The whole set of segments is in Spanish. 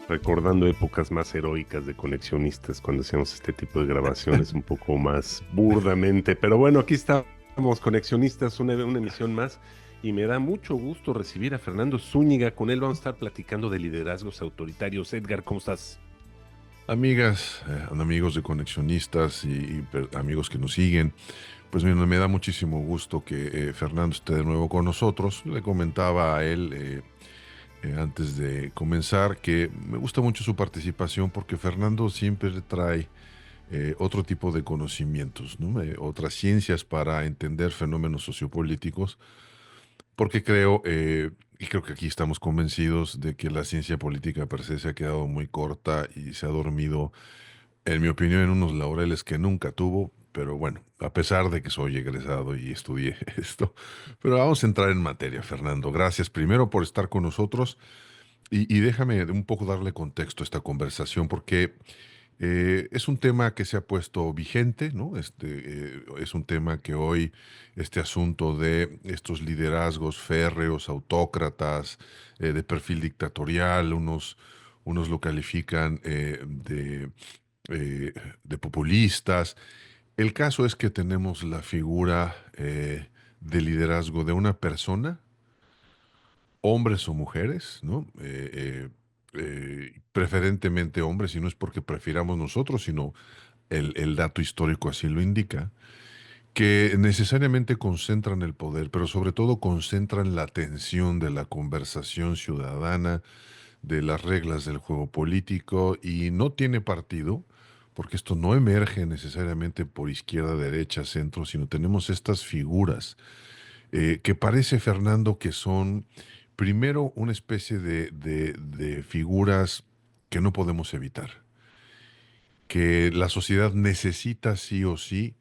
recordando épocas más heroicas de Conexionistas cuando hacíamos este tipo de grabaciones un poco más burdamente. Pero bueno, aquí estamos, Conexionistas, una emisión más. Y me da mucho gusto recibir a Fernando Zúñiga. Con él vamos a estar platicando de liderazgos autoritarios. Edgar, ¿cómo estás? Amigas, amigos de Conexionistas y amigos que nos siguen, pues mira, me da muchísimo gusto que Fernando esté de nuevo con nosotros. Le comentaba a él antes de comenzar que me gusta mucho su participación porque Fernando siempre trae otro tipo de conocimientos, ¿no? Otras ciencias para entender fenómenos sociopolíticos, porque creo, y creo que aquí estamos convencidos de que la ciencia política per se se ha quedado muy corta y se ha dormido, en mi opinión, en unos laureles que nunca tuvo, pero bueno, a pesar de que soy egresado y estudié esto. Pero vamos a entrar en materia, Fernando. Gracias primero por estar con nosotros y déjame un poco darle contexto a esta conversación porque es un tema que se ha puesto vigente, ¿no? Es un tema que hoy, este asunto de estos liderazgos férreos, autócratas, de perfil dictatorial, unos lo califican eh, de populistas. El caso es que tenemos la figura de liderazgo de una persona, hombres o mujeres, ¿no? Preferentemente hombres, y no es porque prefiramos nosotros, sino el dato histórico así lo indica, que necesariamente concentran el poder, pero sobre todo concentran la atención de la conversación ciudadana, de las reglas del juego político, y no tiene partido, porque esto no emerge necesariamente por izquierda, derecha, centro, sino tenemos estas figuras que parece, Fernando, que son primero una especie de figuras que no podemos evitar, que la sociedad necesita sí o sí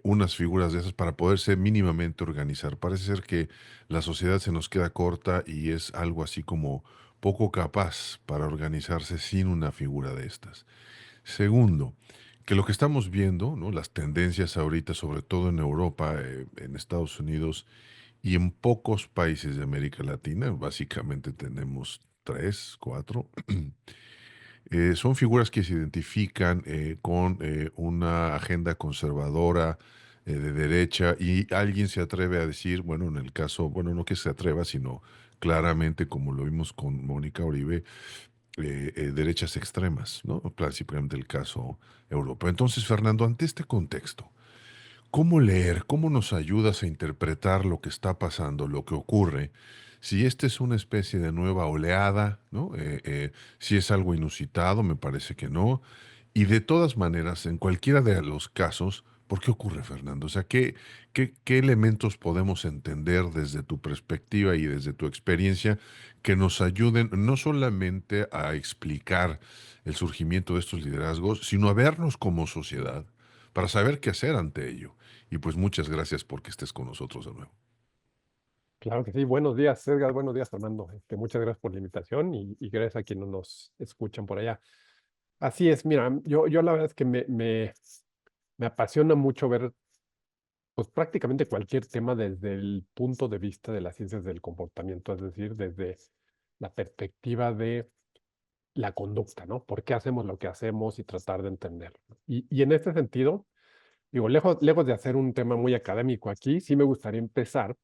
unas figuras de esas para poderse mínimamente organizar. Parece ser que la sociedad se nos queda corta y es algo así como poco capaz para organizarse sin una figura de estas. Segundo, que lo que estamos viendo, ¿no? Las tendencias ahorita, sobre todo en Europa, en Estados Unidos y en pocos países de América Latina, básicamente tenemos tres, cuatro, son figuras que se identifican con una agenda conservadora de derecha y alguien se atreve a decir, bueno, en el caso, bueno, no que se atreva, sino claramente, como lo vimos con Mónica Uribe, derechas extremas, ¿no? Principalmente el caso europeo. Entonces, Fernando, ante este contexto, ¿cómo leer? ¿Cómo nos ayudas a interpretar lo que está pasando, lo que ocurre? Si esta es una especie de nueva oleada, ¿no? Si es algo inusitado, me parece que no. Y de todas maneras, en cualquiera de los casos, ¿por qué ocurre, Fernando? O sea, ¿qué elementos podemos entender desde tu perspectiva y desde tu experiencia que nos ayuden no solamente a explicar el surgimiento de estos liderazgos, sino a vernos como sociedad para saber qué hacer ante ello? Y pues muchas gracias porque estés con nosotros de nuevo. Claro que sí. Buenos días, Edgar. Buenos días, Fernando. Muchas gracias por la invitación y gracias a quienes nos escuchan por allá. Así es, mira, yo la verdad es que me apasiona mucho ver pues prácticamente cualquier tema desde el punto de vista de las ciencias del comportamiento, es decir, desde la perspectiva de la conducta, ¿no? ¿Por qué hacemos lo que hacemos y tratar de entenderlo? Y en este sentido, digo, lejos de hacer un tema muy académico aquí, sí me gustaría empezar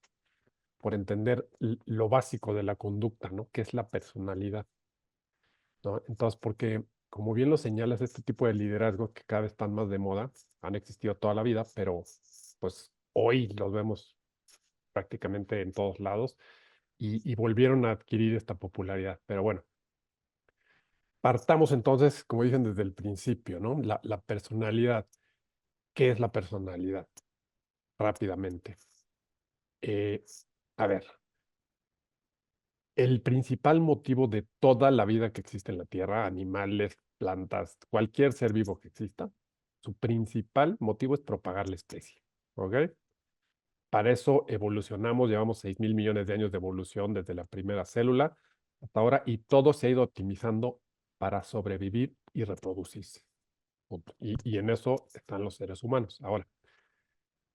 por entender lo básico de la conducta, ¿no? Que es la personalidad, ¿no? Entonces, porque como bien lo señalas, este tipo de liderazgos que cada vez están más de moda, han existido toda la vida, pero pues hoy los vemos prácticamente en todos lados y volvieron a adquirir esta popularidad. Pero bueno, partamos entonces, como dicen desde el principio, ¿no? La personalidad. ¿Qué es la personalidad? Rápidamente. Eh, a ver, el principal motivo de toda la vida que existe en la Tierra, animales, plantas, cualquier ser vivo que exista, su principal motivo es propagar la especie. ¿Ok? Para eso evolucionamos, llevamos 6.000 millones de años de evolución desde la primera célula hasta ahora y todo se ha ido optimizando para sobrevivir y reproducirse. Punto. Y en eso están los seres humanos. Ahora,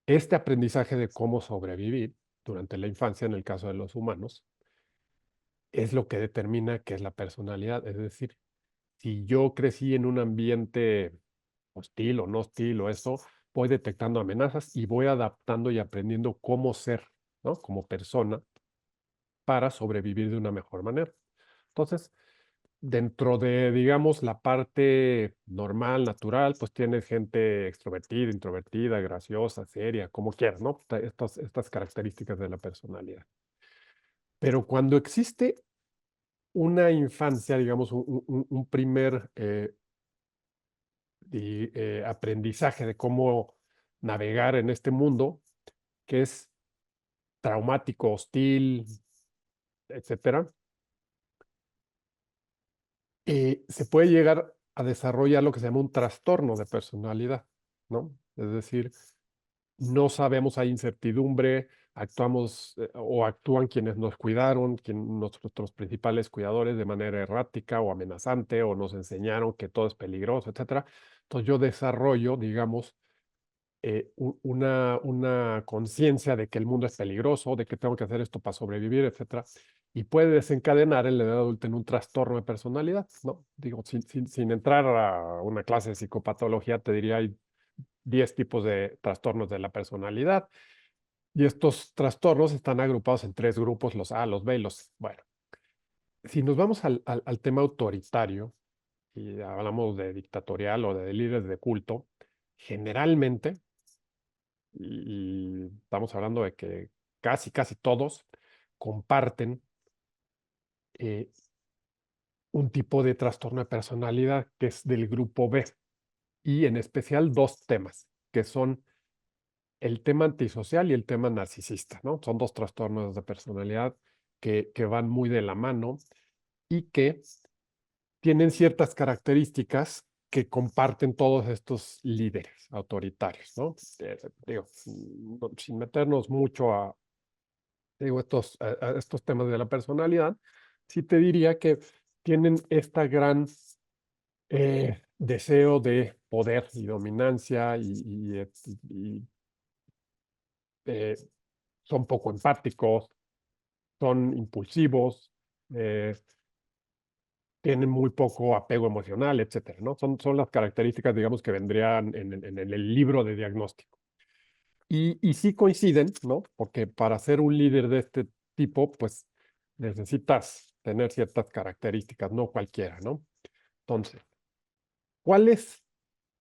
este aprendizaje de cómo sobrevivir durante la infancia, en el caso de los humanos, es lo que determina qué es la personalidad. Es decir, si yo crecí en un ambiente hostil o no hostil o eso, voy detectando amenazas y voy adaptando y aprendiendo cómo ser, ¿no? Como persona para sobrevivir de una mejor manera. Entonces, dentro de, digamos, la parte normal, natural, pues tienes gente extrovertida, introvertida, graciosa, seria, como quieras, ¿no? Estas características de la personalidad. Pero cuando existe una infancia, digamos, un primer aprendizaje de cómo navegar en este mundo, que es traumático, hostil, etcétera, se puede llegar a desarrollar lo que se llama un trastorno de personalidad, ¿no? Es decir, no sabemos, hay incertidumbre, actuamos o actúan quienes nos cuidaron, nuestros principales cuidadores de manera errática o amenazante, o nos enseñaron que todo es peligroso, etcétera. Entonces yo desarrollo, digamos, una conciencia de que el mundo es peligroso, de que tengo que hacer esto para sobrevivir, etcétera, y puede desencadenar en la edad adulta en un trastorno de personalidad, ¿no? Digo, sin entrar a una clase de psicopatología, te diría, hay 10 tipos de trastornos de la personalidad, y estos trastornos están agrupados en 3 grupos, los A, los B y los... Bueno, si nos vamos al tema autoritario, y hablamos de dictatorial o de líderes de culto, generalmente y estamos hablando de que casi todos comparten eh, un tipo de trastorno de personalidad que es del grupo B, y en especial 2 temas, que son el tema antisocial y el tema narcisista, ¿no? Son 2 trastornos de personalidad que van muy de la mano y que tienen ciertas características que comparten todos estos líderes autoritarios, ¿no? Digo, sin meternos mucho digo, estos temas de la personalidad, sí te diría que tienen esta gran deseo de poder y dominancia y, eh, son poco empáticos, son impulsivos, eh, tienen muy poco apego emocional, etcétera, ¿no? Son las características, digamos, que vendrían en el libro de diagnóstico. Y sí coinciden, ¿no? Porque para ser un líder de este tipo, pues necesitas tener ciertas características, no cualquiera, ¿no? Entonces, ¿cuáles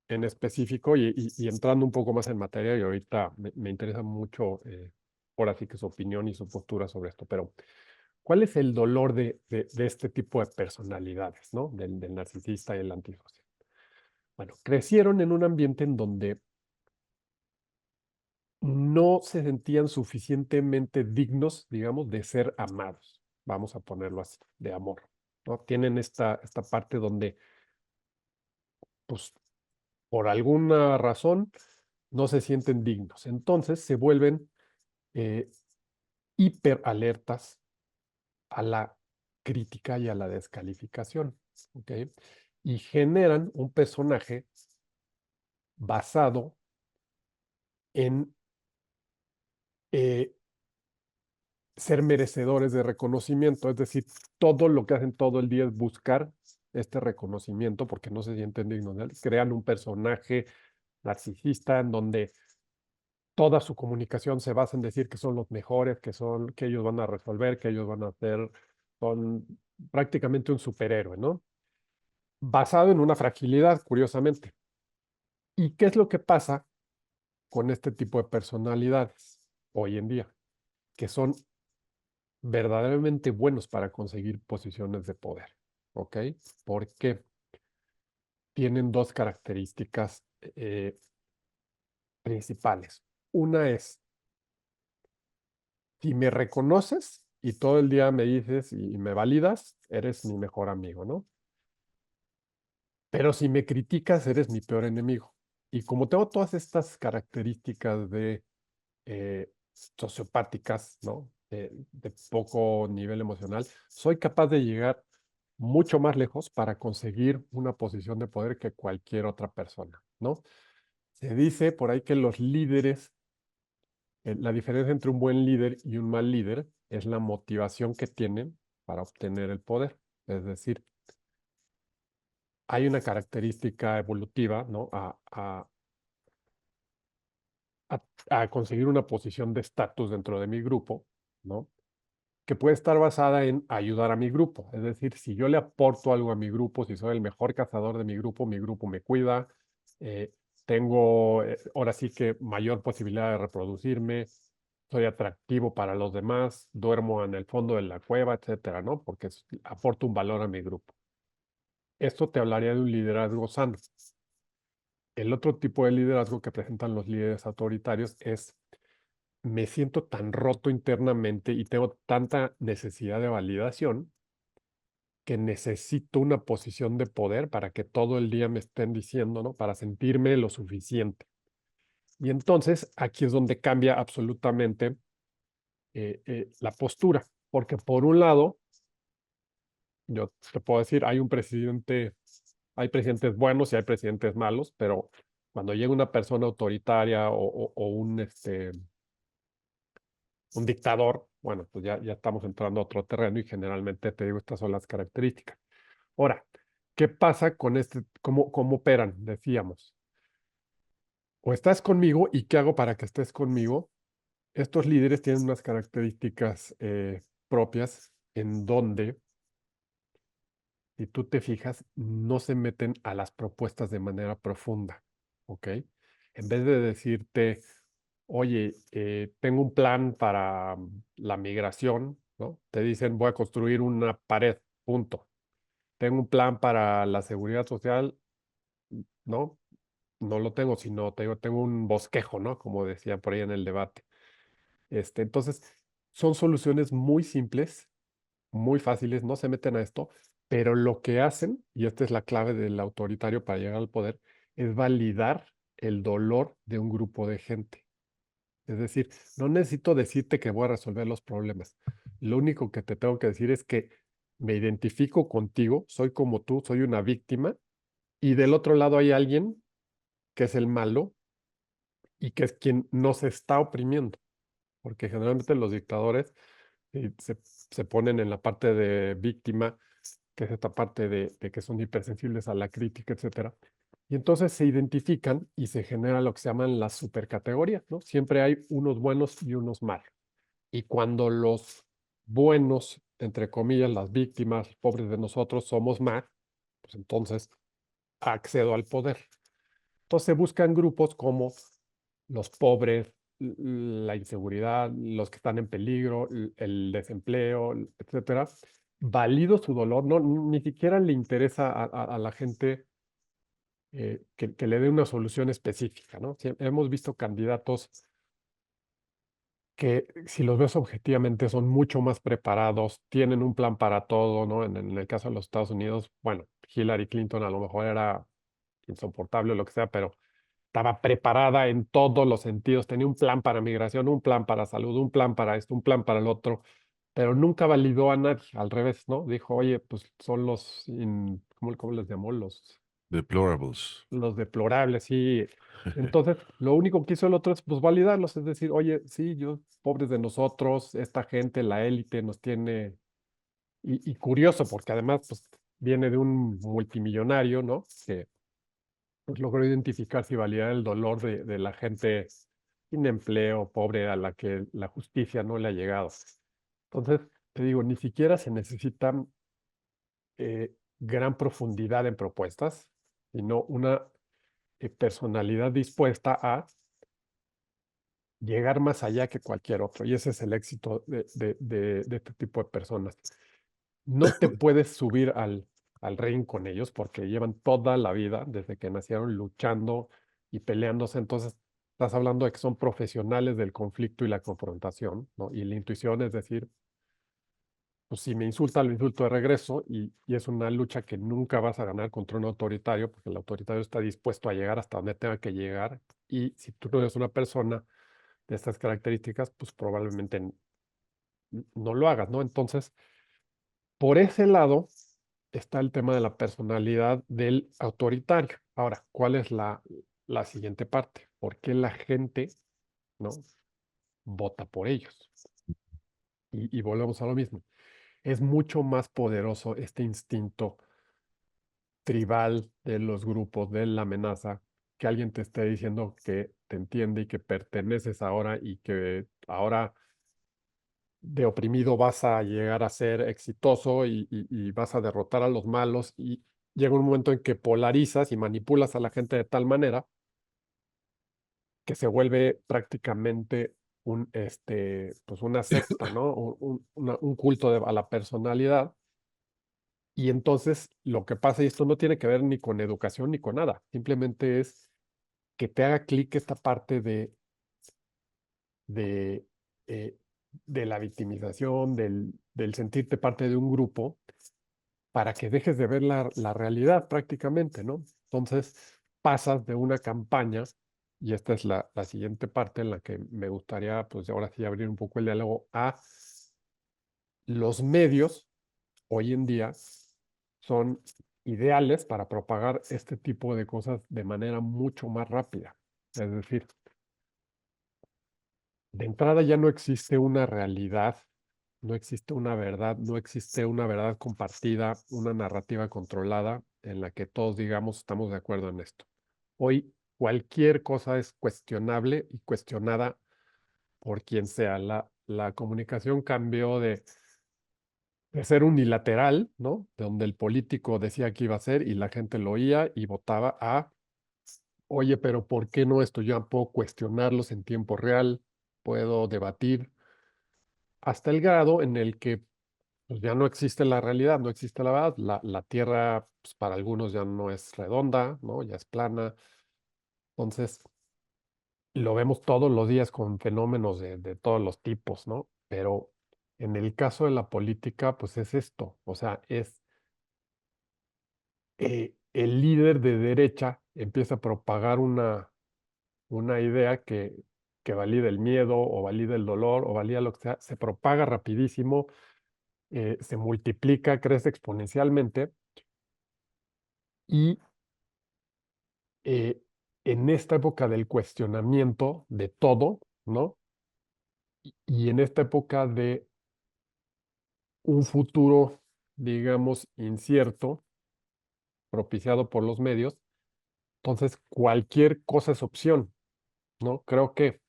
en específico, y entrando un poco más en materia, y ahorita me interesa mucho, por así que su opinión y su postura sobre esto, pero ¿cuál es el dolor de este tipo de personalidades, ¿no? Del narcisista y el antisocial. Bueno, crecieron en un ambiente en donde no se sentían suficientemente dignos, digamos, de ser amados, vamos a ponerlo así, de amor, ¿no? Tienen esta parte donde, pues, por alguna razón, no se sienten dignos. Entonces se vuelven eh, hiper alertas a la crítica y a la descalificación, ¿ok? Y generan un personaje basado en eh, ser merecedores de reconocimiento, es decir, todo lo que hacen todo el día es buscar este reconocimiento porque no se sienten dignos de él. Crean un personaje narcisista en donde toda su comunicación se basa en decir que son los mejores, que ellos van a resolver, que ellos van a hacer, son prácticamente un superhéroe, ¿no? Basado en una fragilidad, curiosamente. ¿Y qué es lo que pasa con este tipo de personalidades hoy en día? Que son verdaderamente buenos para conseguir posiciones de poder, ¿ok? Porque tienen 2 características principales. Una es, si me reconoces y todo el día me dices y me validas, eres mi mejor amigo, ¿no? Pero si me criticas, eres mi peor enemigo. Y como tengo todas estas características de sociopáticas, ¿no? De poco nivel emocional, soy capaz de llegar mucho más lejos para conseguir una posición de poder que cualquier otra persona, ¿no? Se dice por ahí que los líderes, la diferencia entre un buen líder y un mal líder es la motivación que tienen para obtener el poder. Es decir, hay una característica evolutiva, ¿no? A, a conseguir una posición de estatus dentro de mi grupo, ¿no? Que puede estar basada en ayudar a mi grupo. Es decir, si yo le aporto algo a mi grupo, si soy el mejor cazador de mi grupo me cuida, eh, tengo ahora sí que mayor posibilidad de reproducirme, soy atractivo para los demás, duermo en el fondo de la cueva, etcétera, ¿no? Porque aporto un valor a mi grupo. Esto te hablaría de un liderazgo sano. El otro tipo de liderazgo que presentan los líderes autoritarios es: me siento tan roto internamente y tengo tanta necesidad de validación que necesito una posición de poder para que todo el día me estén diciendo, ¿no? Para sentirme lo suficiente. Y entonces aquí es donde cambia absolutamente la postura, porque por un lado, yo te puedo decir, hay presidentes buenos y hay presidentes malos, pero cuando llega una persona autoritaria o un dictador, bueno, pues ya estamos entrando a otro terreno y generalmente te digo, estas son las características. Ahora, ¿qué pasa con cómo operan? Decíamos, o estás conmigo y ¿qué hago para que estés conmigo? Estos líderes tienen unas características propias en donde, si tú te fijas, no se meten a las propuestas de manera profunda, ¿ok? En vez de decirte, oye, tengo un plan para la migración, ¿no? Te dicen, voy a construir una pared, punto. Tengo un plan para la seguridad social, ¿no? No lo tengo, sino tengo un bosquejo, ¿no? Como decía por ahí en el debate. Entonces, son soluciones muy simples, muy fáciles, no se meten a esto, pero lo que hacen, y esta es la clave del autoritario para llegar al poder, es validar el dolor de un grupo de gente. Es decir, no necesito decirte que voy a resolver los problemas. Lo único que te tengo que decir es que me identifico contigo, soy como tú, soy una víctima, y del otro lado hay alguien que es el malo y que es quien nos está oprimiendo, porque generalmente los dictadores se ponen en la parte de víctima, que es esta parte de que son hipersensibles a la crítica, etcétera. Y entonces se identifican y se genera lo que se llaman las supercategorías, ¿no? Siempre hay unos buenos y unos malos. Y cuando los buenos, entre comillas, las víctimas, pobres de nosotros, somos más, pues entonces accedo al poder. Entonces buscan grupos como los pobres, la inseguridad, los que están en peligro, el desempleo, etcétera. Valido su dolor, no, ni siquiera le interesa a la gente que le dé una solución específica, ¿no? Hemos visto candidatos que, si los ves objetivamente, son mucho más preparados, tienen un plan para todo, ¿no? En el caso de los Estados Unidos, bueno, Hillary Clinton a lo mejor era insoportable o lo que sea, pero estaba preparada en todos los sentidos, tenía un plan para migración, un plan para salud, un plan para esto, un plan para el otro, pero nunca validó a nadie, al revés, ¿no? Dijo, oye, pues son ¿cómo les llamó? Deplorables. Los deplorables, sí. Entonces, lo único que hizo el otro es, pues, validarlos, es decir, oye, sí, pobres de nosotros, esta gente, la élite nos tiene, y curioso, porque además, pues, viene de un multimillonario, ¿no? Que pues logró identificar y validar el dolor de la gente sin empleo, pobre, a la que la justicia no le ha llegado. Entonces, te digo, ni siquiera se necesita gran profundidad en propuestas, sino una personalidad dispuesta a llegar más allá que cualquier otro. Y ese es el éxito de este tipo de personas. No te puedes subir al ring con ellos porque llevan toda la vida, desde que nacieron, luchando y peleándose. Entonces, estás hablando de que son profesionales del conflicto y la confrontación, ¿no? Y la intuición es decir, pues si me insulta, lo insulto de regreso, y es una lucha que nunca vas a ganar contra un autoritario, porque el autoritario está dispuesto a llegar hasta donde tenga que llegar. Y si tú no eres una persona de estas características, pues probablemente no lo hagas, ¿no? Entonces, por ese lado está el tema de la personalidad del autoritario. Ahora, ¿cuál es la siguiente parte? ¿Por qué la gente, ¿no? Vota por ellos? Y volvemos a lo mismo. Es mucho más poderoso este instinto tribal de los grupos, de la amenaza, que alguien te esté diciendo que te entiende y que perteneces ahora y que ahora de oprimido vas a llegar a ser exitoso y vas a derrotar a los malos y llega un momento en que polarizas y manipulas a la gente de tal manera que se vuelve prácticamente pues una secta, ¿no? Un culto a la personalidad. Y entonces lo que pasa, y esto no tiene que ver ni con educación ni con nada, simplemente es que te haga clic esta parte de, eh, de la victimización, del sentirte parte de un grupo, para que dejes de ver la realidad prácticamente, ¿no? Entonces pasas de una campaña, y esta es la siguiente parte en la que me gustaría, pues ahora sí, abrir un poco el diálogo, a los medios hoy en día son ideales para propagar este tipo de cosas de manera mucho más rápida. Es decir, de entrada ya no existe una realidad, no existe una verdad, no existe una verdad compartida, una narrativa controlada en la que todos digamos estamos de acuerdo en esto. Hoy cualquier cosa es cuestionable y cuestionada por quien sea. La comunicación cambió de ser unilateral, ¿no? De donde el político decía que iba a ser y la gente lo oía y votaba a, oye, pero ¿por qué no esto? Yo puedo cuestionarlos en tiempo real, puedo debatir, hasta el grado en el que pues, ya no existe la realidad, no existe la verdad. La Tierra, pues, para algunos ya no es redonda, ¿no? Ya es plana. Entonces, lo vemos todos los días con fenómenos de todos los tipos, ¿no? Pero en el caso de la política, pues es esto, o sea, es el líder de derecha empieza a propagar una idea que valida el miedo o valida el dolor o valida lo que sea, se propaga rapidísimo, se multiplica, crece exponencialmente y eh, en esta época del cuestionamiento de todo, ¿no? Y en esta época de un futuro, digamos, incierto, propiciado por los medios, entonces cualquier cosa es opción, ¿no? Creo que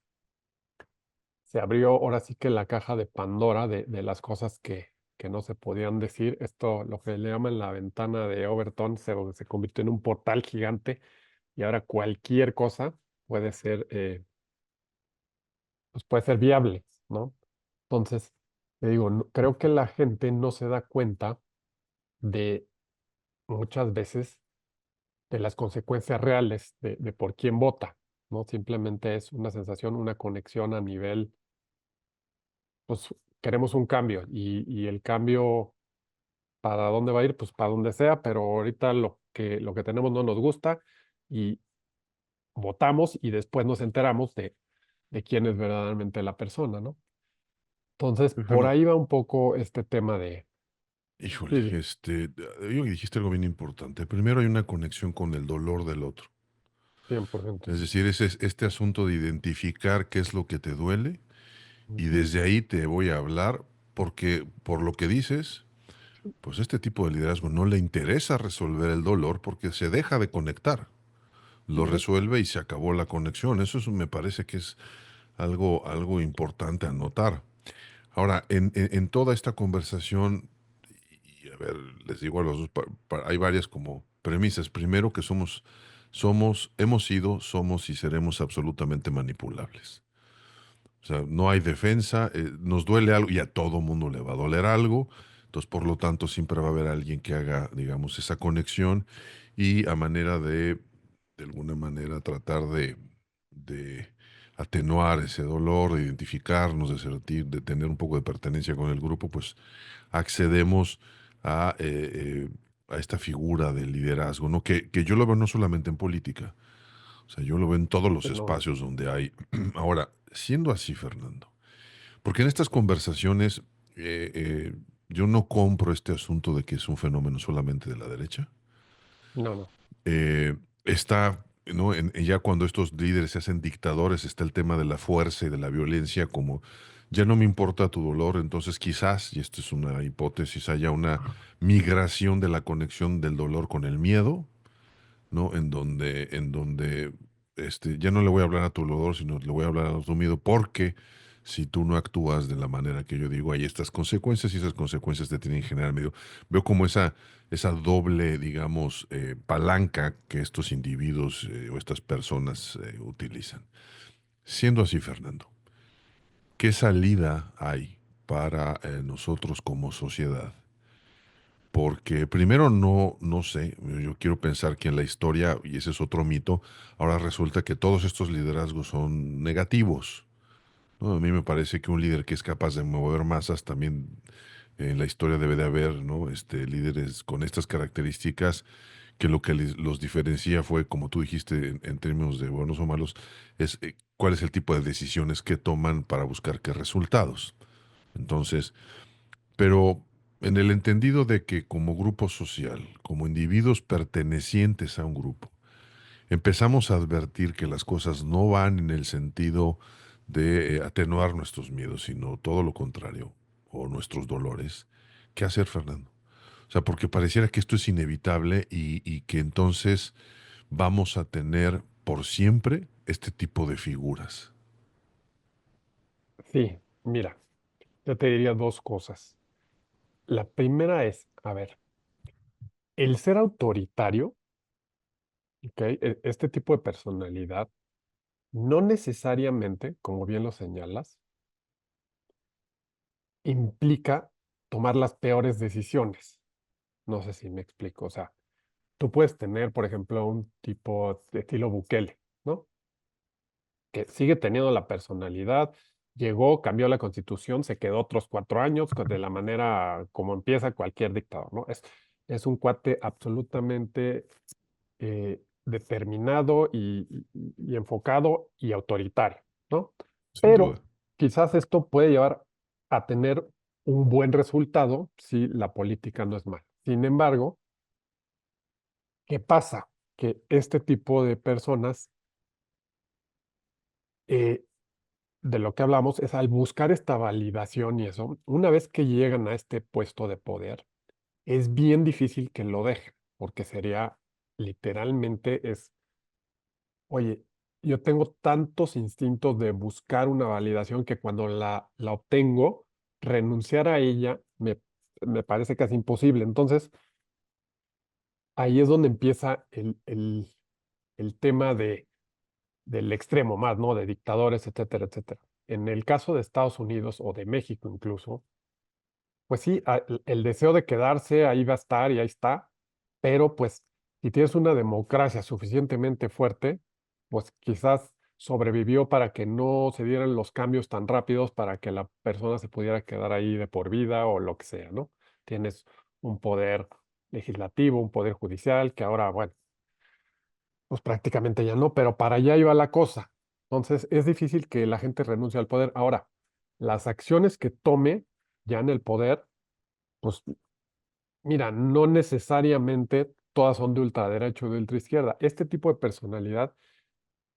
se abrió ahora sí que la caja de Pandora de las cosas que no se podían decir. Esto, lo que le llaman la ventana de Overton, se convirtió en un portal gigante y ahora cualquier cosa puede ser, pues puede ser viable, ¿no? Entonces, te digo, creo que la gente no se da cuenta de muchas veces de las consecuencias reales de por quién vota, ¿no? Simplemente es una sensación, una conexión a nivel, pues queremos un cambio y el cambio, ¿para dónde va a ir? Pues para donde sea, pero ahorita lo que tenemos no nos gusta y votamos y después nos enteramos de quién es verdaderamente la persona, ¿no? Entonces, por Bueno, ahí va un poco este tema de... híjole, Sí, sí, yo que dijiste algo bien importante. Primero hay una conexión con el dolor del otro. 100%, Es sí. decir, este asunto de identificar qué es lo que te duele y Ujú. desde ahí te voy a hablar porque por lo que dices, pues este tipo de liderazgo no le interesa resolver el dolor porque se deja de conectar. Lo Sí, resuelve y se acabó la conexión. Me parece que es algo importante a notar. Ahora, en toda esta conversación, y a ver, les digo a los dos, hay varias como premisas. Primero, que hemos sido, somos y seremos absolutamente manipulables. O sea, no hay defensa, nos duele algo y a todo mundo le va a doler algo. Entonces, por lo tanto, siempre va a haber alguien que haga, digamos, esa conexión y a manera de alguna manera, tratar de atenuar ese dolor, de identificarnos, de sentir, de tener un poco de pertenencia con el grupo, pues accedemos a esta figura de liderazgo, ¿no? Que yo lo veo no solamente en política, o sea, yo lo veo en todos los no, espacios donde hay. Ahora, siendo así, Fernando, porque en estas conversaciones yo no compro este asunto de que es un fenómeno solamente de la derecha. no, no. Está, ¿no? Ya cuando estos líderes se hacen dictadores, está el tema de la fuerza y de la violencia como ya no me importa tu dolor, entonces quizás, y esto es una hipótesis, haya una migración de la conexión del dolor con el miedo, ¿no? En donde ya no le voy a hablar a tu dolor, sino le voy a hablar a tu miedo, porque si tú no actúas de la manera que yo digo, hay estas consecuencias y esas consecuencias te tienen que generar miedo. Veo como esa doble, digamos, palanca que estos individuos o estas personas utilizan. Siendo así, Fernando, ¿qué salida hay para nosotros como sociedad? Porque primero no sé, yo quiero pensar que en la historia, y ese es otro mito, ahora resulta que todos estos liderazgos son negativos, ¿no? A mí me parece que un líder que es capaz de mover masas también en la historia debe de haber, ¿no? Líderes con estas características que lo que los diferencia fue, como tú dijiste, en términos de buenos o malos, es cuál es el tipo de decisiones que toman para buscar qué resultados. Entonces, pero en el entendido de que como grupo social, como individuos pertenecientes a un grupo, empezamos a advertir que las cosas no van en el sentido de atenuar nuestros miedos, sino todo lo contrario, o nuestros dolores. ¿Qué hacer, Fernando? O sea, porque pareciera que esto es inevitable y que entonces vamos a tener por siempre este tipo de figuras. Sí, mira, yo te diría dos cosas. La primera es, a ver, el ser autoritario, ¿ok? Este tipo de personalidad, no necesariamente, como bien lo señalas, implica tomar las peores decisiones. No sé si me explico. O sea, tú puedes tener, por ejemplo, un tipo de estilo Bukele, ¿no? Que sigue teniendo la personalidad, llegó, cambió la constitución, se quedó otros 4 años, pues, de la manera como empieza cualquier dictador, ¿no? Es un cuate absolutamente determinado y enfocado y autoritario, ¿no? Sin duda. Pero quizás esto puede llevar a tener un buen resultado si la política no es mala. Sin embargo, ¿qué pasa? Que este tipo de personas, eh, de lo que hablamos, es al buscar esta validación y eso, una vez que llegan a este puesto de poder, es bien difícil que lo dejen, porque sería literalmente es, oye, yo tengo tantos instintos de buscar una validación que cuando la obtengo, renunciar a ella me parece casi imposible. Entonces, ahí es donde empieza el tema del extremo más, ¿no? De dictadores, etcétera, etcétera. En el caso de Estados Unidos o de México incluso, pues sí, el deseo de quedarse ahí va a estar y ahí está, pero pues si tienes una democracia suficientemente fuerte, pues quizás sobrevivió para que no se dieran los cambios tan rápidos para que la persona se pudiera quedar ahí de por vida o lo que sea, ¿no? Tienes un poder legislativo, un poder judicial, que ahora, bueno, pues prácticamente ya no, pero para allá iba la cosa. Entonces es difícil que la gente renuncie al poder. Ahora, las acciones que tome ya en el poder, pues mira, no necesariamente todas son de ultraderecha o de ultraizquierda. Este tipo de personalidad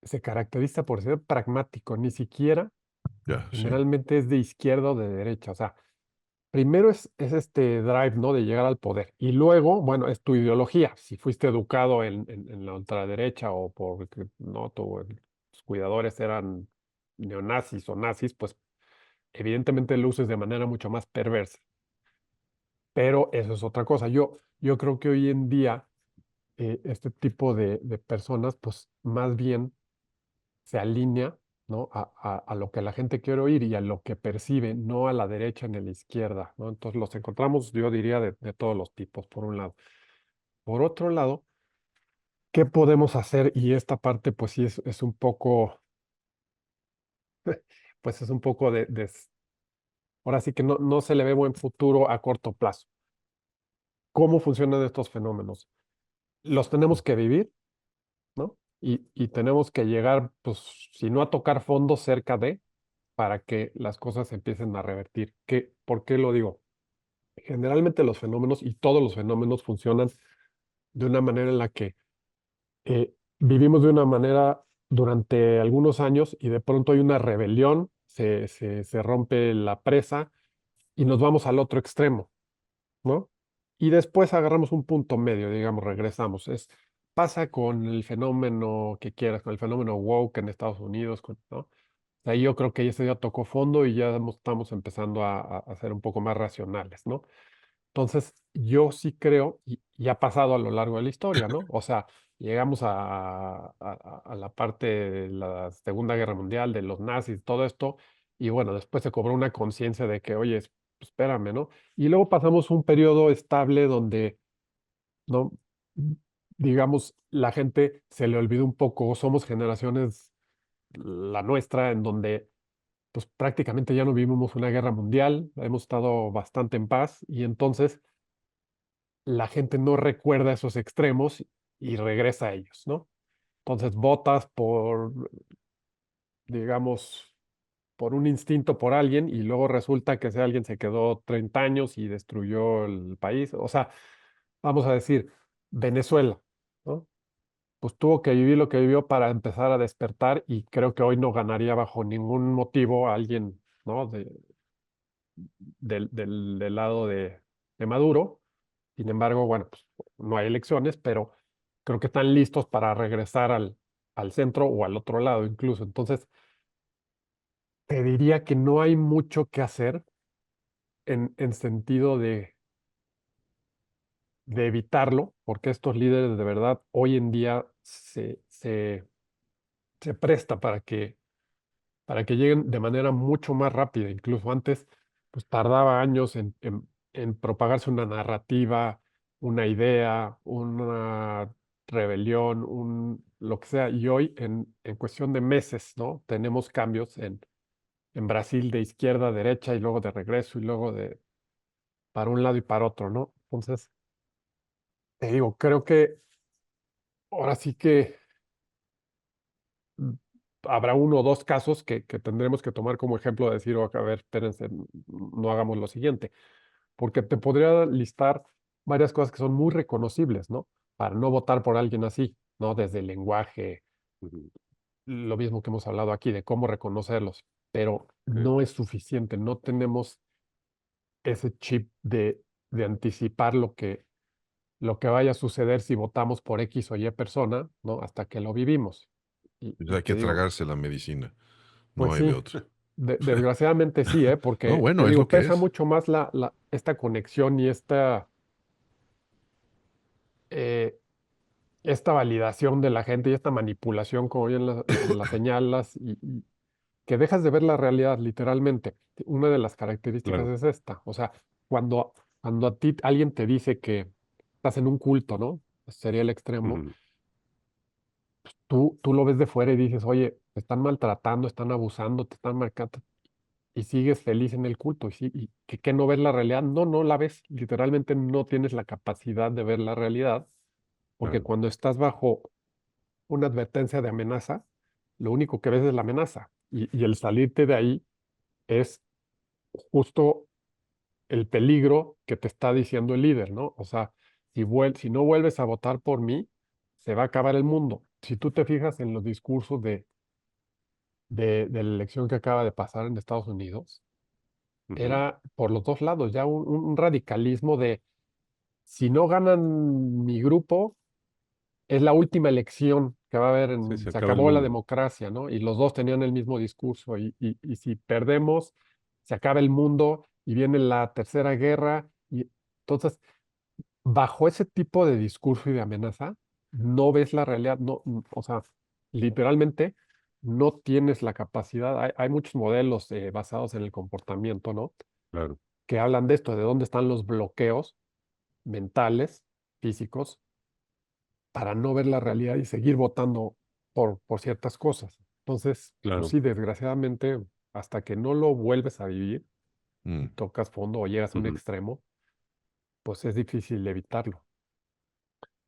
se caracteriza por ser pragmático, ni siquiera Ya, sí. generalmente es de izquierda o de derecha. O sea, primero es este drive, ¿no? De llegar al poder. Y luego, bueno, es tu ideología. Si fuiste educado en la ultraderecha o porque no, tus cuidadores eran neonazis o nazis, pues evidentemente lo uses de manera mucho más perversa. Pero eso es otra cosa. Yo creo que hoy en día este tipo de personas, pues más bien se alinea, ¿no? A lo que la gente quiere oír y a lo que percibe, no a la derecha ni a la izquierda, ¿no? Entonces los encontramos, yo diría, de todos los tipos, por un lado. Por otro lado, ¿qué podemos hacer? Y esta parte, pues sí, es un poco, pues es un poco ahora sí que no se le ve buen futuro a corto plazo. ¿Cómo funcionan estos fenómenos? Los tenemos que vivir, ¿no? Y tenemos que llegar, pues, si no a tocar fondo, cerca de, para que las cosas empiecen a revertir. ¿Por qué lo digo? Generalmente los fenómenos y todos los fenómenos funcionan de una manera en la que vivimos de una manera durante algunos años y de pronto hay una rebelión se rompe la presa y nos vamos al otro extremo, ¿no? Y después agarramos un punto medio, digamos, regresamos. Pasa con el fenómeno que quieras, con el fenómeno woke en Estados Unidos, ¿no? Ahí yo creo que ese día tocó fondo y ya estamos empezando a ser un poco más racionales, ¿no? Entonces, yo sí creo, y ha pasado a lo largo de la historia, ¿no? O sea, llegamos a la parte de la Segunda Guerra Mundial, de los nazis, todo esto, y bueno, después se cobró una conciencia de que, oye, espérame, ¿no? Y luego pasamos un periodo estable donde, ¿no? Digamos, la gente se le olvidó un poco, somos generaciones, la nuestra, en donde pues prácticamente ya no vivimos una guerra mundial, hemos estado bastante en paz y entonces la gente no recuerda esos extremos y regresa a ellos, ¿no? Entonces votas por, digamos, por un instinto por alguien y luego resulta que ese alguien se quedó 30 años y destruyó el país. O sea, vamos a decir, Venezuela, ¿no? Pues tuvo que vivir lo que vivió para empezar a despertar y creo que hoy no ganaría bajo ningún motivo a alguien, ¿no? Del lado de Maduro. Sin embargo, bueno, pues no hay elecciones, pero creo que están listos para regresar al centro o al otro lado incluso. Entonces, te diría que no hay mucho que hacer en sentido de evitarlo, porque estos líderes de verdad hoy en día se presta para que lleguen de manera mucho más rápida. Incluso antes, pues tardaba años en propagarse una narrativa, una idea, una rebelión, lo que sea. Y hoy, en cuestión de meses, ¿no? Tenemos cambios en Brasil de izquierda a derecha y luego de regreso y luego para un lado y para otro, ¿no? Entonces, te digo, creo que ahora sí que mm, habrá uno o dos casos que tendremos que tomar como ejemplo de decir, "Ok, a ver, espérense, no hagamos lo siguiente", porque te podría listar varias cosas que son muy reconocibles, ¿no? Para no votar por alguien así, ¿no? Desde el lenguaje, Ujú. lo mismo que hemos hablado aquí, de cómo reconocerlos, pero Sí, no es suficiente, no tenemos ese chip de anticipar lo que vaya a suceder si votamos por X o Y persona, ¿no? Hasta que lo vivimos. Y Hay te que digo, tragarse la medicina, no pues hay de sí, otra. desgraciadamente sí, ¿eh? No, Porque te bueno, es digo, lo que pesa es. mucho más esta conexión y eh, esta validación de la gente y esta manipulación, como bien la señalas, y que dejas de ver la realidad literalmente. Una de las características claro. es esta. O sea, cuando a ti alguien te dice que estás en un culto, ¿no? Sería el extremo. Ujú. Tú lo ves de fuera y dices, oye, te están maltratando, están abusando, te están marcando, y sigues feliz en el culto. Y que no ves la realidad. No, no la ves. Literalmente no tienes la capacidad de ver la realidad, porque Claro, cuando estás bajo una advertencia de amenaza, lo único que ves es la amenaza. Y el salirte de ahí es justo el peligro que te está diciendo el líder, ¿no? O sea, si no vuelves a votar por mí, se va a acabar el mundo. Si tú te fijas en los discursos de la elección que acaba de pasar en Estados Unidos, ujú. era por los dos lados, ya un radicalismo de, si no ganan mi grupo, es la última elección que va a haber, Sí, se se acaba el acabó la mundo. democracia, ¿no? Y los dos tenían el mismo discurso, y si perdemos, se acaba el mundo y viene la tercera guerra. Y entonces, bajo ese tipo de discurso y de amenaza, no ves la realidad, no, o sea, literalmente no tienes la capacidad. Hay muchos modelos basados en el comportamiento, ¿no? Claro, Que hablan de esto, de dónde están los bloqueos mentales, físicos, para no ver la realidad y seguir votando por ciertas cosas. Entonces, pues claro. sí, desgraciadamente, hasta que no lo vuelves a vivir y Mm. tocas fondo o llegas a un Ujú. extremo, pues es difícil evitarlo.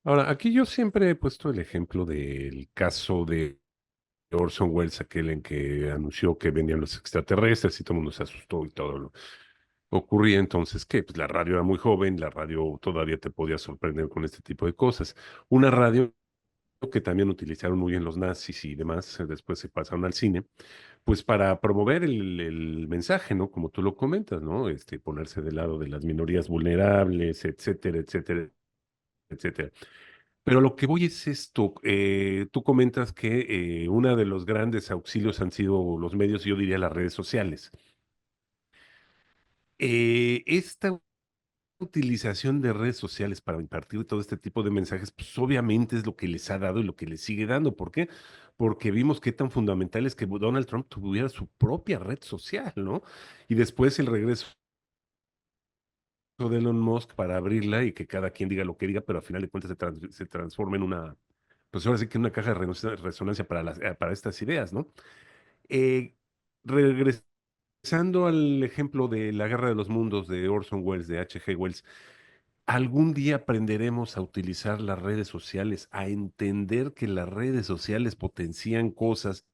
Ahora, aquí yo siempre he puesto el ejemplo del caso de Orson Welles, aquel en que anunció que venían los extraterrestres y todo el mundo se asustó y todo lo ocurría. Entonces, ¿qué? Pues la radio era muy joven, la radio todavía te podía sorprender con este tipo de cosas. Una radio que también utilizaron muy bien los nazis y demás, después se pasaron al cine, pues para promover el mensaje, ¿no? Como tú lo comentas, ¿no? Ponerse del lado de las minorías vulnerables, etcétera, etcétera, etcétera. Pero lo que voy es esto, tú comentas que uno de los grandes auxilios han sido los medios, yo diría las redes sociales. Esta utilización de redes sociales para impartir todo este tipo de mensajes, pues obviamente es lo que les ha dado y lo que les sigue dando. ¿Por qué? Porque vimos qué tan fundamental es que Donald Trump tuviera su propia red social, ¿no? Y después el regreso de Elon Musk para abrirla y que cada quien diga lo que diga, pero al final de cuentas se transforma en una, pues ahora sí que en una caja de resonancia para, para estas ideas, ¿no? Eh, Regresando al ejemplo de La Guerra de los Mundos de Orson Welles, de H.G. Wells, algún día aprenderemos a utilizar las redes sociales, a entender que las redes sociales potencian cosas,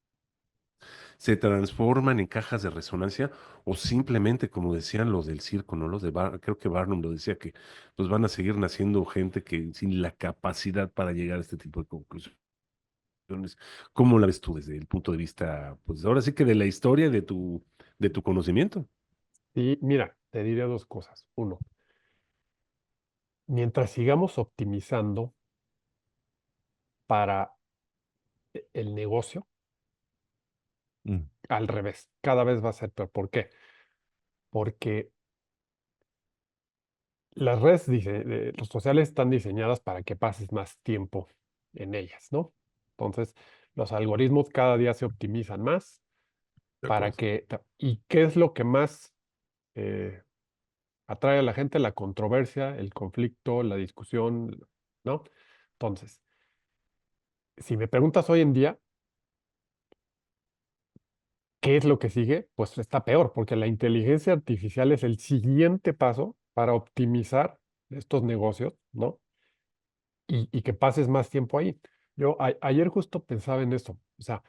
se transforman en cajas de resonancia o simplemente, como decían los del circo, ¿no? Creo que Barnum lo decía, que pues van a seguir naciendo gente que sin la capacidad para llegar a este tipo de conclusiones. ¿Cómo la ves tú desde el punto de vista, pues ahora sí que de la historia y de tu conocimiento? Y mira, te diré dos cosas. Uno, mientras sigamos optimizando para el negocio, Mm, al revés, cada vez va a ser peor. ¿Por qué? Porque las redes los sociales están diseñadas para que pases más tiempo en ellas, ¿no? Entonces, los algoritmos cada día se optimizan más de para acuerdo. que... ¿Y qué es lo que más eh, atrae a la gente? La controversia, el conflicto, la discusión, ¿no? Entonces, si me preguntas hoy en día, ¿qué es lo que sigue? Pues está peor, porque la inteligencia artificial es el siguiente paso para optimizar estos negocios, ¿no? Y que pases más tiempo ahí. Yo ayer justo pensaba en esto, o sea,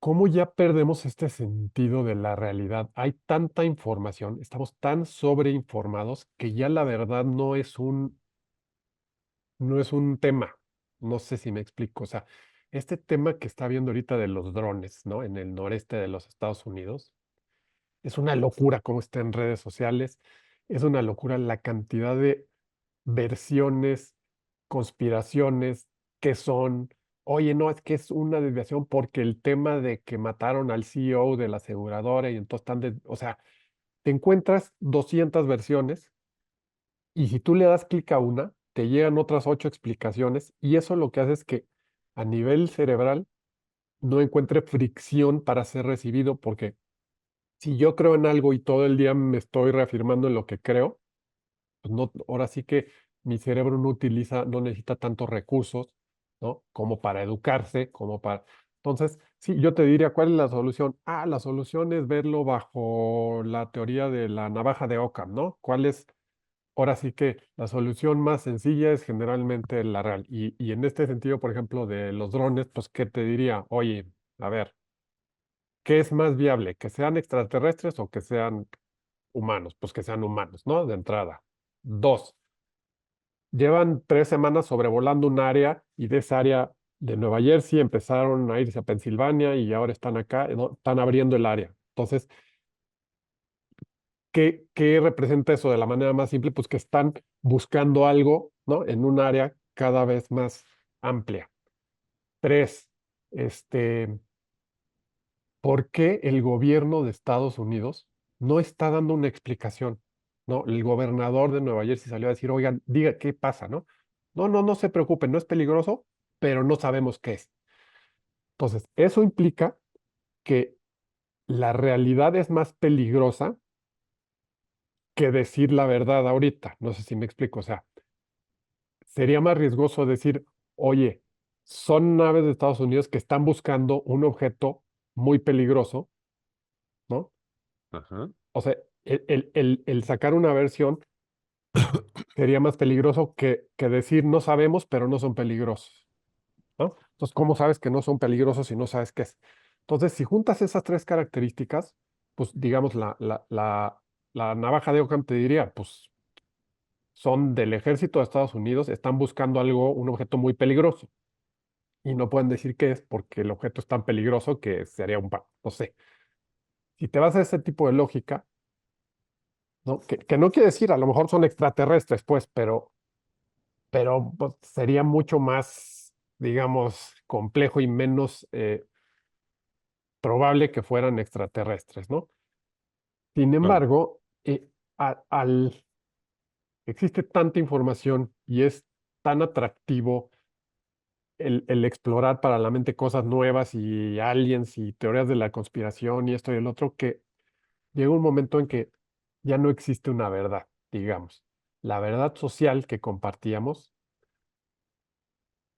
¿cómo ya perdemos este sentido de la realidad? Hay tanta información, estamos tan sobreinformados que ya la verdad no es un tema. No sé si me explico. O sea, este tema que está viendo ahorita de los drones, ¿no? En el noreste de los Estados Unidos, es una locura cómo está en redes sociales, es una locura la cantidad de versiones, conspiraciones que son, oye, no, es que es una desviación porque el tema de que mataron al CEO de la aseguradora y entonces están, o sea, te encuentras 200 versiones y si tú le das clic a una, te llegan otras 8 explicaciones y eso lo que hace es que a nivel cerebral no encuentre fricción para ser recibido porque si yo creo en algo y todo el día me estoy reafirmando en lo que creo, pues no, ahora sí que mi cerebro no necesita tantos recursos, ¿no? Como para educarse, como para... Entonces, sí, yo te diría, ¿cuál es la solución? Ah, la solución es verlo bajo la teoría de la navaja de Ockham, ¿no? ¿Cuál es? Ahora sí que la solución más sencilla es generalmente la real. Y en este sentido, por ejemplo, de los drones, pues, ¿qué te diría? Oye, a ver, ¿qué es más viable? ¿Que sean extraterrestres o que sean humanos? Pues que sean humanos, ¿no? De entrada. Dos, llevan 3 semanas sobrevolando un área y de esa área de Nueva Jersey empezaron a irse a Pensilvania y ahora están acá, ¿no? Están abriendo el área. Entonces, ¿qué representa eso de la manera más simple? Pues que están buscando algo, ¿no? En un área cada vez más amplia. Tres, este, ¿por qué el gobierno de Estados Unidos no está dando una explicación? ¿No? El gobernador de Nueva Jersey salió a decir, oigan, diga qué pasa, ¿no? No, no, no se preocupen, no es peligroso, pero no sabemos qué es. Entonces, eso implica que la realidad es más peligrosa que decir la verdad ahorita. No sé si me explico. O sea, sería más riesgoso decir, oye, son naves de Estados Unidos que están buscando un objeto muy peligroso, ¿no? Ajá. O sea, el sacar una versión sería más peligroso que decir no sabemos, pero no son peligrosos, ¿no? Entonces, ¿cómo sabes que no son peligrosos si no sabes qué es? Entonces, si juntas esas tres características, pues digamos, la navaja de Ockham te diría, pues son del ejército de Estados Unidos, están buscando algo, un objeto muy peligroso. y no pueden decir qué es porque el objeto es tan peligroso que sería no sé. Si te vas a ese tipo de lógica, ¿no? Que no quiere decir, a lo mejor son extraterrestres, pues, pero pues, sería mucho más, digamos, complejo y menos probable que fueran extraterrestres, ¿no? Sin Claro, embargo, al existe tanta información y es tan atractivo el explorar para la mente cosas nuevas y aliens y teorías de la conspiración y esto y el otro, que llega un momento en que ya no existe una verdad, digamos. La verdad social que compartíamos,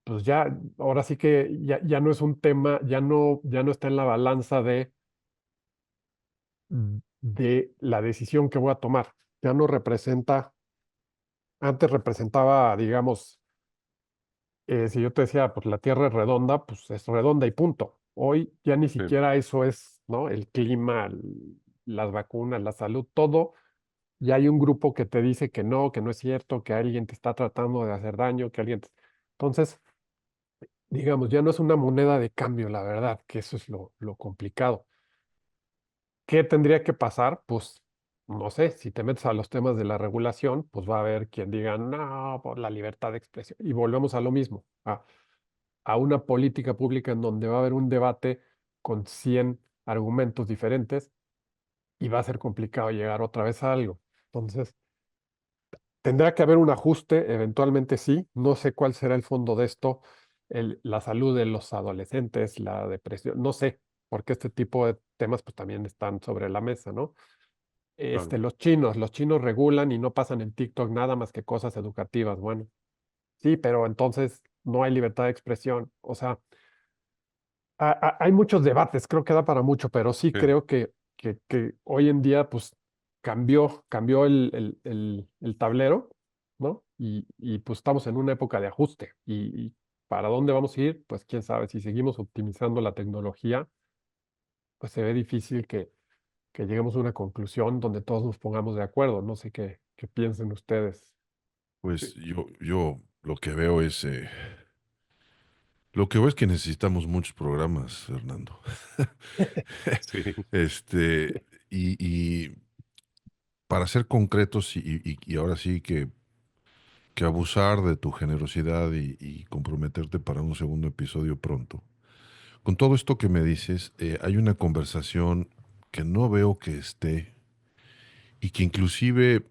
pues ya, ahora sí que ya no es un tema, ya no está en la balanza de la decisión que voy a tomar. Ya no representa, antes representaba, digamos, si yo te decía, pues la Tierra es redonda, pues es redonda y punto. Hoy ya ni sí, siquiera eso es, ¿no? El clima, las vacunas, la salud, todo. Ya hay un grupo que te dice que no es cierto, que alguien te está tratando de hacer daño, que alguien... Entonces, digamos, ya no es una moneda de cambio, la verdad, que eso es lo complicado. ¿Qué tendría que pasar? Pues, no sé, si te metes a los temas de la regulación, pues va a haber quien diga, no, por la libertad de expresión. Y volvemos a lo mismo, a una política pública en donde va a haber un debate con 100 argumentos diferentes y va a ser complicado llegar otra vez a algo. Entonces, tendrá que haber un ajuste, eventualmente sí. No sé cuál será el fondo de esto, la salud de los adolescentes, la depresión, no sé, porque este tipo de temas pues también están sobre la mesa, ¿no? claro. Los chinos regulan y no pasan en TikTok nada más que cosas educativas. Bueno, sí, pero entonces no hay libertad de expresión. O sea, hay muchos debates, creo que da para mucho, pero sí Sí. creo que hoy en día pues cambió el tablero, ¿no? Y pues estamos en una época de ajuste. Y para dónde vamos a ir, pues quién sabe, si seguimos optimizando la tecnología, pues se ve difícil que lleguemos a una conclusión donde todos nos pongamos de acuerdo. No sé qué piensen ustedes. Pues yo lo que veo es, lo que veo es que necesitamos muchos programas, Fernando. Sí, Este, y para ser concretos y ahora sí que abusar de tu generosidad y comprometerte para un segundo episodio pronto. Con todo esto que me dices, hay una conversación que no veo que esté y que inclusive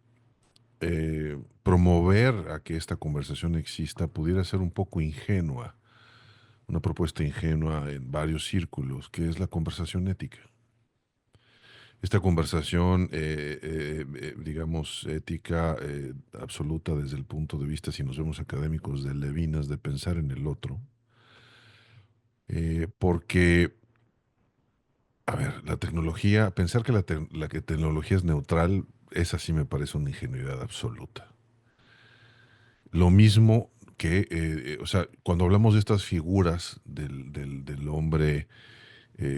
promover a que esta conversación exista pudiera ser un poco ingenua, una propuesta ingenua en varios círculos, que es la conversación ética. Esta conversación, digamos, ética absoluta desde el punto de vista, si nos vemos académicos, de Levinas, de pensar en el otro, porque, a ver, la tecnología, pensar que la que tecnología es neutral, esa sí me parece una ingenuidad absoluta. Lo mismo que, o sea, cuando hablamos de estas figuras del hombre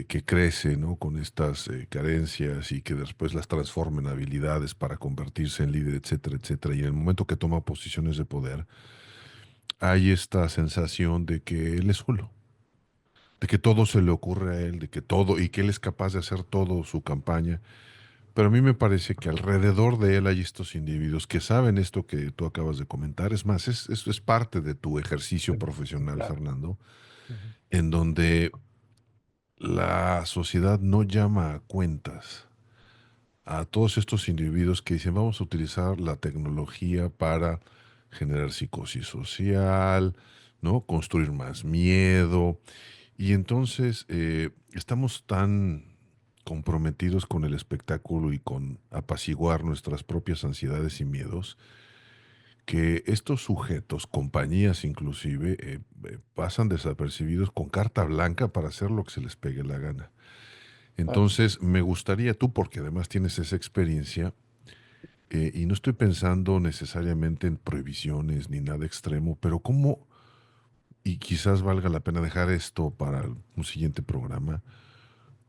que crece, ¿no? Con estas carencias y que después las transforma en habilidades para convertirse en líder, etcétera, etcétera, y en el momento que toma posiciones de poder, hay esta sensación de que él es solo, de que todo se le ocurre a él, de que todo, y que él es capaz de hacer todo su campaña. Pero a mí me parece que alrededor de él hay estos individuos que saben esto que tú acabas de comentar. Es más, es parte de tu ejercicio profesional, Claro. Fernando, Ujú. en donde la sociedad no llama a cuentas a todos estos individuos que dicen vamos a utilizar la tecnología para generar psicosis social, ¿no? Construir más miedo. Y entonces estamos tan comprometidos con el espectáculo y con apaciguar nuestras propias ansiedades y miedos, que estos sujetos, compañías inclusive, pasan desapercibidos con carta blanca para hacer lo que se les pegue la gana. Ah, Entonces, me gustaría tú, porque además tienes esa experiencia, y no estoy pensando necesariamente en prohibiciones ni nada extremo, pero cómo, y quizás valga la pena dejar esto para un siguiente programa,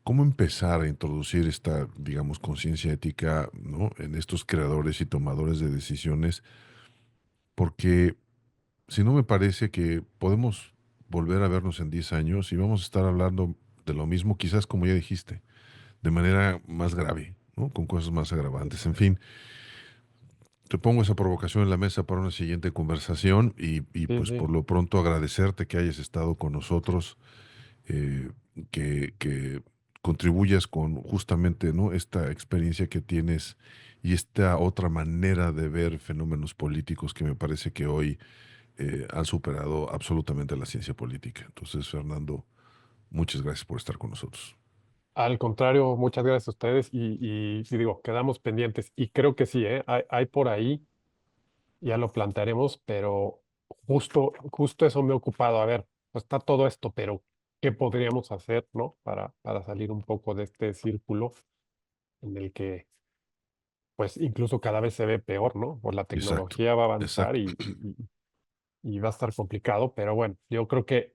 cómo empezar a introducir esta, digamos, conciencia ética, ¿no? En estos creadores y tomadores de decisiones, porque si no me parece que podemos volver a vernos en 10 años y vamos a estar hablando de lo mismo, quizás como ya dijiste, de manera más grave, ¿no? Con cosas más agravantes. En fin, te pongo esa provocación en la mesa para una siguiente conversación y Sí, pues sí. por lo pronto agradecerte que hayas estado con nosotros, eh, que contribuyas con justamente, ¿no?, esta experiencia que tienes y esta otra manera de ver fenómenos políticos que me parece que hoy han superado absolutamente la ciencia política. Entonces, Fernando, muchas gracias por estar con nosotros. Al contrario, muchas gracias a ustedes y sí digo, quedamos pendientes y creo que sí, ¿eh? Hay por ahí, ya lo plantearemos, pero justo eso me ha ocupado. A ver, pues está todo esto, pero ¿qué podríamos hacer, ¿no? Para salir un poco de este círculo en el que, pues incluso cada vez se ve peor, ¿no? Pues la Exacto, tecnología va a avanzar exacto. y va a estar complicado, pero bueno, yo creo que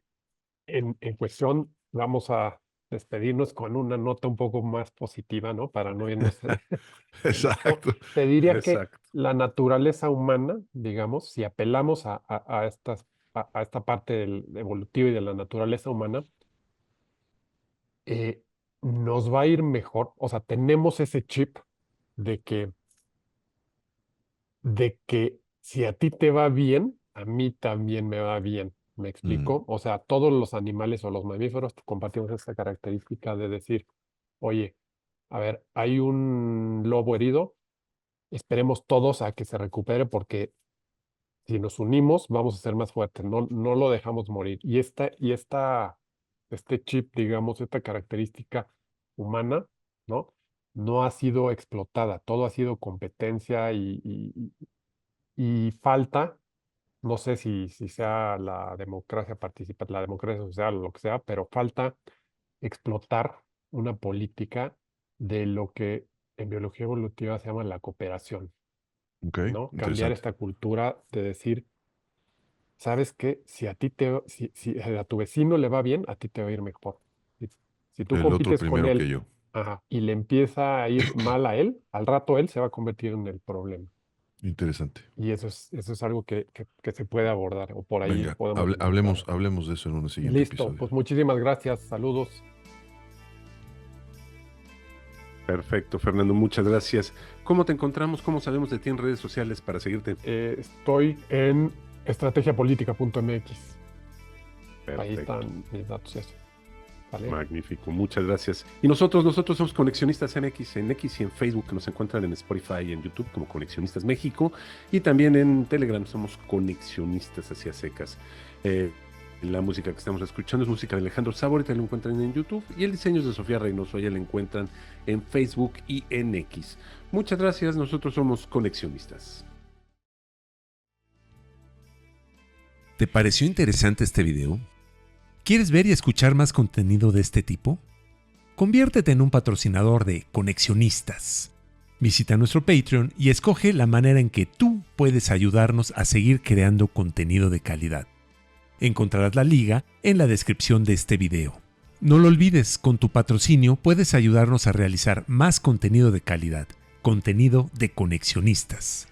en cuestión vamos a despedirnos con una nota un poco más positiva, ¿no? Para no irnos en esto. Exacto. Te diría que Exacto. la naturaleza humana, digamos, si apelamos a esta parte evolutiva y de la naturaleza humana, eh, nos va a ir mejor. O sea, tenemos ese chip de que si a ti te va bien, a mí también me va bien. ¿Me Mm, explico? O sea, todos los animales o los mamíferos compartimos esa característica de decir, oye, a ver, hay un lobo herido, esperemos todos a que se recupere porque si nos unimos vamos a ser más fuertes, no lo dejamos morir. Este chip, digamos, esta característica humana, ¿no? No ha sido explotada, todo ha sido competencia y falta, no sé si sea la democracia participativa, la democracia social o lo que sea, pero falta explotar una política de lo que en biología evolutiva se llama la cooperación, ok, ¿no? Cambiar interesante. esta cultura de decir, ¿sabes qué? Si a ti si a tu vecino le va bien, a ti te va a ir mejor. Si, si tú El otro compites con primero que él, yo. ajá, y le empieza a ir mal a él, al rato él se va a convertir en el problema. Interesante. Y eso es algo que se puede abordar, o por ahí Venga, podemos hablemos, empezar. hablemos de eso en un siguiente Listo, episodio. pues muchísimas gracias, saludos. Perfecto, Fernando, muchas gracias. ¿Cómo te encontramos? ¿Cómo sabemos de ti en redes sociales para seguirte? Estoy en estrategiapolítica.mx. Ahí Perfecto, están mis datos y eso. ¿Vale? magnífico, muchas gracias. Y nosotros somos Conexionistas en X y en Facebook, que nos encuentran en Spotify y en YouTube como Conexionistas México, y también en Telegram somos Conexionistas hacia secas. La música que estamos escuchando es música de Alejandro Sabor, te lo encuentran en YouTube, y el diseño es de Sofía Reynoso, ya lo encuentran en Facebook y en X. Muchas gracias, nosotros somos Conexionistas. ¿Te pareció interesante este video? ¿Quieres ver y escuchar más contenido de este tipo? Conviértete en un patrocinador de Conexionistas. Visita nuestro Patreon y escoge la manera en que tú puedes ayudarnos a seguir creando contenido de calidad. Encontrarás la liga en la descripción de este video. No lo olvides, con tu patrocinio puedes ayudarnos a realizar más contenido de calidad, contenido de Conexionistas.